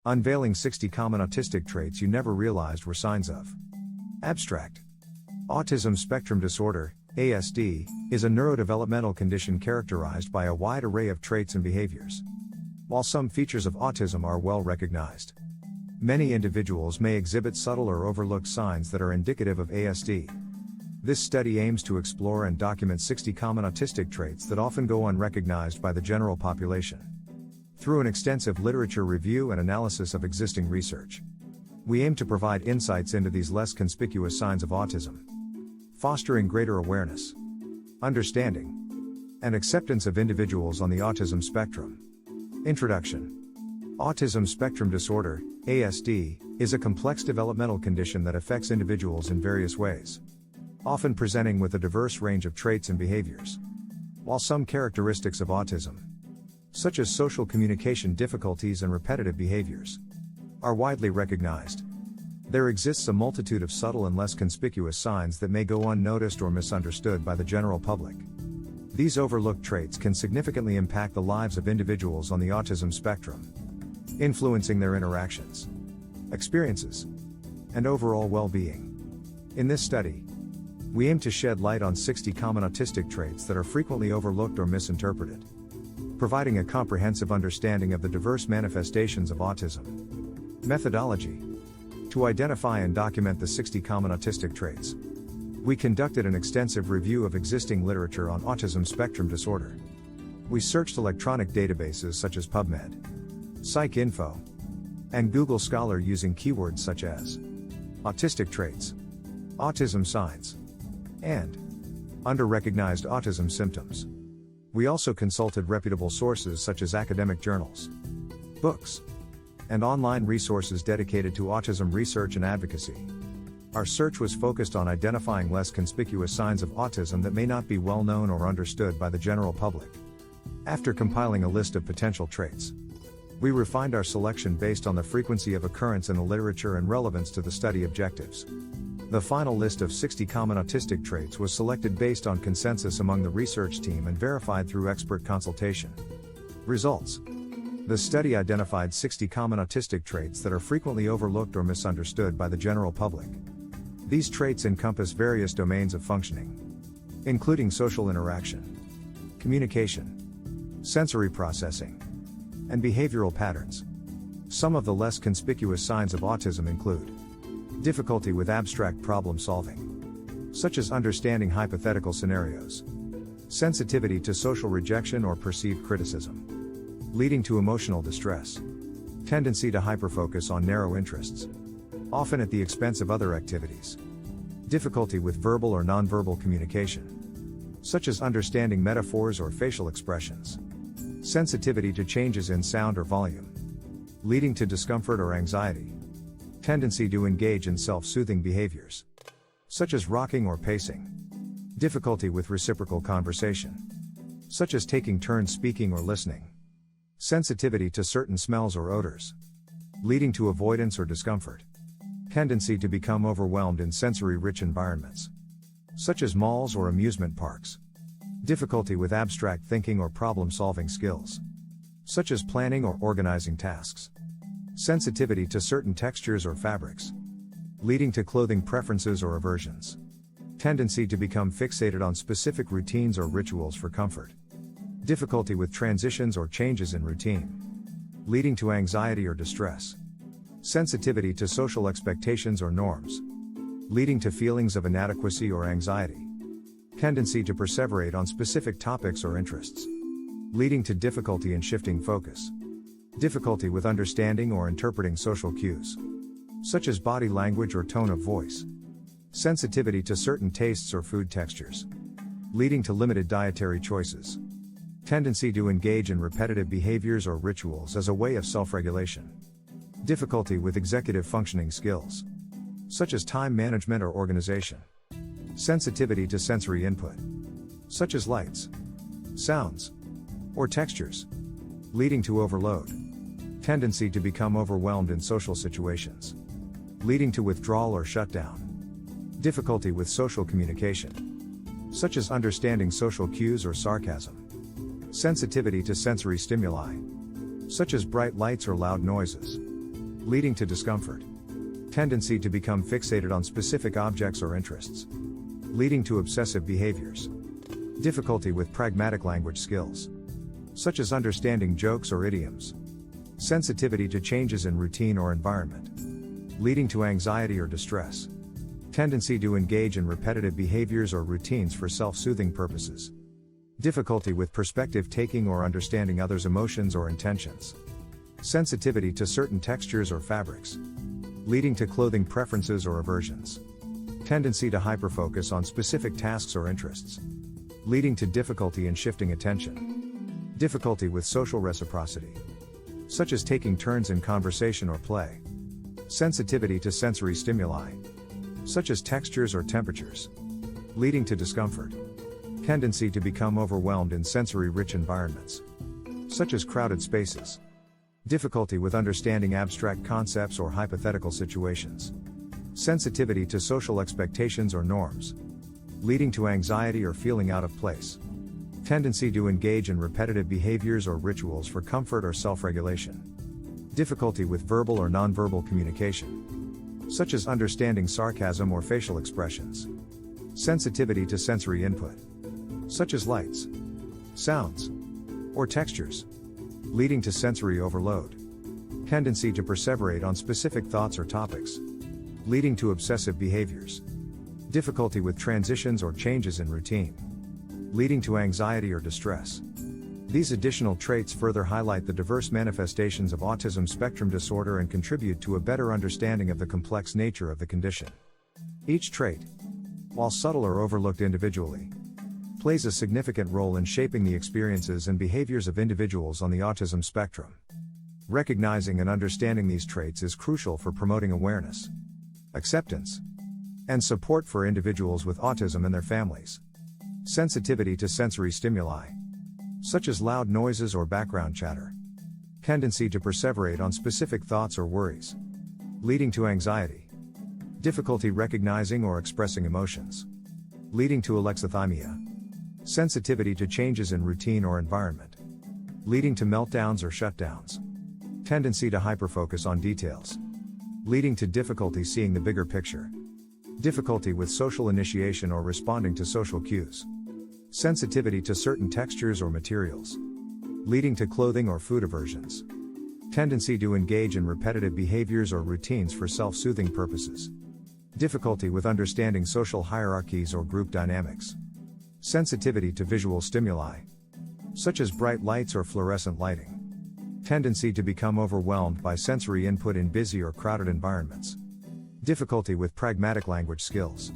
Unveiling 60 common autistic traits you never realized were signs of. Abstract. Autism spectrum disorder, ASD, is a neurodevelopmental condition characterized by a wide array of traits and behaviors. While some features of autism are well recognized, many individuals may exhibit subtle or overlooked signs that are indicative of ASD. This study aims to explore and document 60 common autistic traits that often go unrecognized by the general population. Through an extensive literature review and analysis of existing research, we aim to provide insights into these less conspicuous signs of autism, fostering greater awareness, understanding, and acceptance of individuals on the autism spectrum. Introduction. Autism spectrum disorder, ASD, is a complex developmental condition that affects individuals in various ways, often presenting with a diverse range of traits and behaviors. While some characteristics of autism, such as social communication difficulties and repetitive behaviors, are widely recognized, there exists a multitude of subtle and less conspicuous signs that may go unnoticed or misunderstood by the general public. These overlooked traits can significantly impact the lives of individuals on the autism spectrum, influencing their interactions, experiences, and overall well-being. In this study, we aim to shed light on 60 common autistic traits that are frequently overlooked or misinterpreted, providing a comprehensive understanding of the diverse manifestations of autism. Methodology. To identify and document the 60 common autistic traits, we conducted an extensive review of existing literature on autism spectrum disorder. We searched electronic databases such as PubMed, PsycInfo, and Google Scholar using keywords such as autistic traits, autism signs, and under-recognized autism symptoms. We also consulted reputable sources such as academic journals, books, and online resources dedicated to autism research and advocacy. Our search was focused on identifying less conspicuous signs of autism that may not be well known or understood by the general public. After compiling a list of potential traits, we refined our selection based on the frequency of occurrence in the literature and relevance to the study objectives. The final list of 60 common autistic traits was selected based on consensus among the research team and verified through expert consultation. Results. The study identified 60 common autistic traits that are frequently overlooked or misunderstood by the general public. These traits encompass various domains of functioning, including social interaction, communication, sensory processing, and behavioral patterns. Some of the less conspicuous signs of autism include difficulty with abstract problem solving, such as understanding hypothetical scenarios, sensitivity to social rejection or perceived criticism, leading to emotional distress, tendency to hyperfocus on narrow interests, often at the expense of other activities, difficulty with verbal or nonverbal communication, such as understanding metaphors or facial expressions, sensitivity to changes in sound or volume, leading to discomfort or anxiety, tendency to engage in self-soothing behaviors, such as rocking or pacing, difficulty with reciprocal conversation, such as taking turns speaking or listening, sensitivity to certain smells or odors, leading to avoidance or discomfort, tendency to become overwhelmed in sensory-rich environments, such as malls or amusement parks, difficulty with abstract thinking or problem-solving skills, such as planning or organizing tasks, sensitivity to certain textures or fabrics, leading to clothing preferences or aversions, tendency to become fixated on specific routines or rituals for comfort, difficulty with transitions or changes in routine, leading to anxiety or distress, sensitivity to social expectations or norms, leading to feelings of inadequacy or anxiety, tendency to perseverate on specific topics or interests, leading to difficulty in shifting focus, difficulty with understanding or interpreting social cues, such as body language or tone of voice, sensitivity to certain tastes or food textures, leading to limited dietary choices, tendency to engage in repetitive behaviors or rituals as a way of self-regulation, difficulty with executive functioning skills, such as time management or organization, sensitivity to sensory input, such as lights, sounds, or textures, leading to overload, tendency to become overwhelmed in social situations, leading to withdrawal or shutdown, difficulty with social communication, such as understanding social cues or sarcasm, sensitivity to sensory stimuli, such as bright lights or loud noises, leading to discomfort. Tendency to become fixated on specific objects or interests, leading to obsessive behaviors. Difficulty with pragmatic language skills, such as understanding jokes or idioms. Sensitivity to changes in routine or environment, leading to anxiety or distress. Tendency to engage in repetitive behaviors or routines for self-soothing purposes. Difficulty with perspective taking or understanding others' emotions or intentions. Sensitivity to certain textures or fabrics, leading to clothing preferences or aversions. Tendency to hyperfocus on specific tasks or interests, leading to difficulty in shifting attention. Difficulty with social reciprocity, such as taking turns in conversation or play. Sensitivity to sensory stimuli, such as textures or temperatures, leading to discomfort. Tendency to become overwhelmed in sensory-rich environments, such as crowded spaces. Difficulty with understanding abstract concepts or hypothetical situations. Sensitivity to social expectations or norms, leading to anxiety or feeling out of place. Tendency to engage in repetitive behaviors or rituals for comfort or self-regulation. Difficulty with verbal or nonverbal communication, such as understanding sarcasm or facial expressions. Sensitivity to sensory input, such as lights, sounds, or textures, leading to sensory overload. Tendency to perseverate on specific thoughts or topics, leading to obsessive behaviors. Difficulty with transitions or changes in routine, leading to anxiety or distress. These additional traits further highlight the diverse manifestations of autism spectrum disorder and contribute to a better understanding of the complex nature of the condition. Each trait, while subtle or overlooked individually, plays a significant role in shaping the experiences and behaviors of individuals on the autism spectrum. Recognizing and understanding these traits is crucial for promoting awareness, acceptance, and support for individuals with autism and their families. Sensitivity to sensory stimuli, such as loud noises or background chatter. Tendency to perseverate on specific thoughts or worries, leading to anxiety. Difficulty recognizing or expressing emotions, leading to alexithymia. Sensitivity to changes in routine or environment, leading to meltdowns or shutdowns. Tendency to hyperfocus on details, leading to difficulty seeing the bigger picture. Difficulty with social initiation or responding to social cues. Sensitivity to certain textures or materials, leading to clothing or food aversions. Tendency to engage in repetitive behaviors or routines for self-soothing purposes. Difficulty with understanding social hierarchies or group dynamics. Sensitivity to visual stimuli, such as bright lights or fluorescent lighting. Tendency to become overwhelmed by sensory input in busy or crowded environments. Difficulty with pragmatic language skills,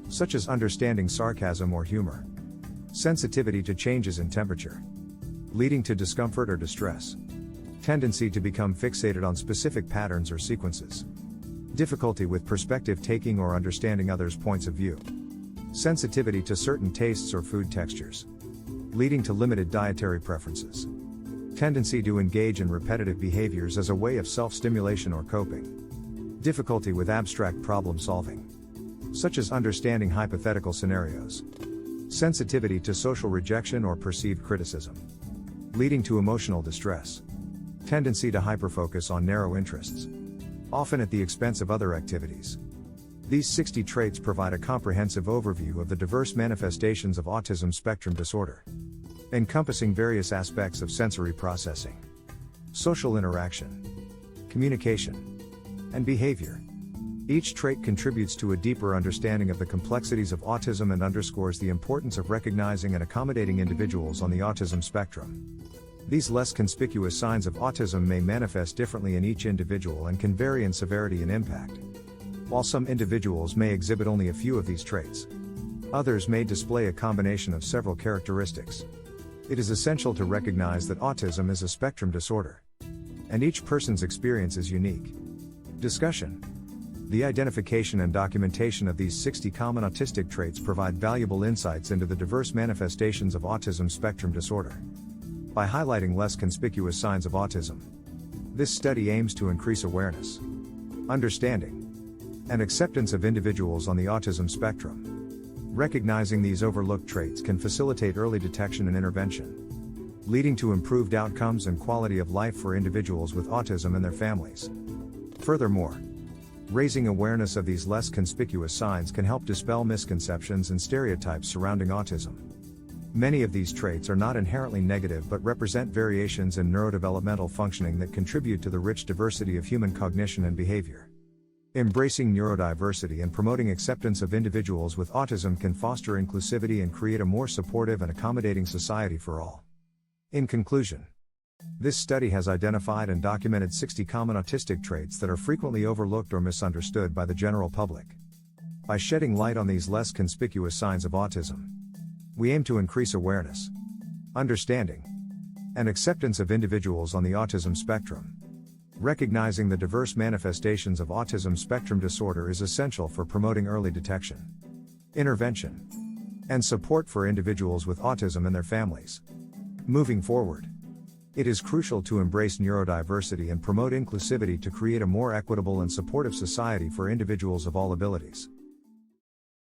such as understanding sarcasm or humor. Sensitivity to changes in temperature, leading to discomfort or distress. Tendency to become fixated on specific patterns or sequences. Difficulty with perspective taking or understanding others' points of view. Sensitivity to certain tastes or food textures, leading to limited dietary preferences. Tendency to engage in repetitive behaviors as a way of self-stimulation or coping. Difficulty with abstract problem solving, such as understanding hypothetical scenarios. Sensitivity to social rejection or perceived criticism, leading to emotional distress. Tendency to hyperfocus on narrow interests, often at the expense of other activities. These 60 traits provide a comprehensive overview of the diverse manifestations of autism spectrum disorder, encompassing various aspects of sensory processing, social interaction, communication, and behavior. Each trait contributes to a deeper understanding of the complexities of autism and underscores the importance of recognizing and accommodating individuals on the autism spectrum. These less conspicuous signs of autism may manifest differently in each individual and can vary in severity and impact. While some individuals may exhibit only a few of these traits, others may display a combination of several characteristics. It is essential to recognize that autism is a spectrum disorder, and each person's experience is unique. Discussion. The identification and documentation of these 60 common autistic traits provide valuable insights into the diverse manifestations of autism spectrum disorder. By highlighting less conspicuous signs of autism, this study aims to increase awareness, understanding, and acceptance of individuals on the autism spectrum. Recognizing these overlooked traits can facilitate early detection and intervention, leading to improved outcomes and quality of life for individuals with autism and their families. Furthermore, raising awareness of these less conspicuous signs can help dispel misconceptions and stereotypes surrounding autism. Many of these traits are not inherently negative but represent variations in neurodevelopmental functioning that contribute to the rich diversity of human cognition and behavior. Embracing neurodiversity and promoting acceptance of individuals with autism can foster inclusivity and create a more supportive and accommodating society for all. In conclusion, this study has identified and documented 60 common autistic traits that are frequently overlooked or misunderstood by the general public. By shedding light on these less conspicuous signs of autism, we aim to increase awareness, understanding, and acceptance of individuals on the autism spectrum. Recognizing the diverse manifestations of autism spectrum disorder is essential for promoting early detection, intervention, and support for individuals with autism and their families. Moving forward, it is crucial to embrace neurodiversity and promote inclusivity to create a more equitable and supportive society for individuals of all abilities.